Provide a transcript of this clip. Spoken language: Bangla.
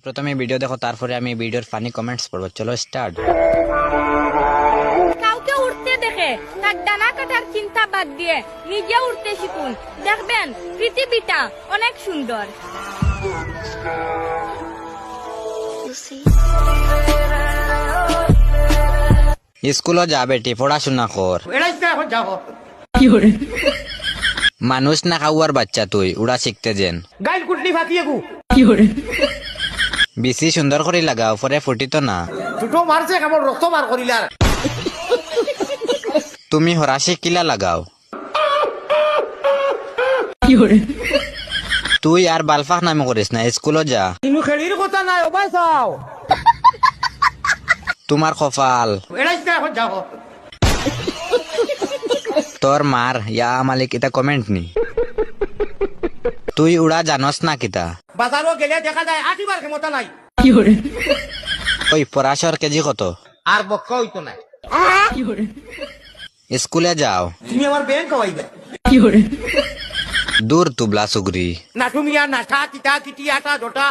প্রথমে ভিডিও দেখো, তারপরে আমি ভিডিওর ফানি কমেন্টস পড়বো। চলো স্টার্ট। কাউকে উঠতে দেখে তার ডানা কাটার চিন্তা বাদ দিয়ে নিজে উঠতে শিখুন, দেখবেন পৃথিবীটা অনেক সুন্দর। স্কুলে যা বেটি, পড়াশোনা কর। মানুষ না খাওয়ার বাচ্চা তুই, উড়া শিখতে যেন। গাইল কুটলি ফাঁকিয়ে গু বেশি সুন্দর করে লাগাও, পরে ফুটিত না। দুটো মারছে কেমন রক্ত বার করিলার। তুমি হরাশি কিলা লাগাও। তুই আর বালফাক নামে করিস না, স্কুলে যা। ইনু খেলির কথা নাই, ওবাই চাও তোমার কপাল। এড়াইছে এখন যাও। তোর মার ইয়া মালিক এটা কমেন্ট নি। তুই উড়া জানস না কিতা। বাজারও গেলে দেখা যায় আটিবার ক্ষমতা নাই। ওই পড়াশোর কেজি কত? আর বক্ক হইতো না। স্কুলে যাও। তুমি আমার ব্যাংক হইবে দূর তুবলা সুগরি। না তুমি আর নাঠা কিটা কিটি আটা জোটা।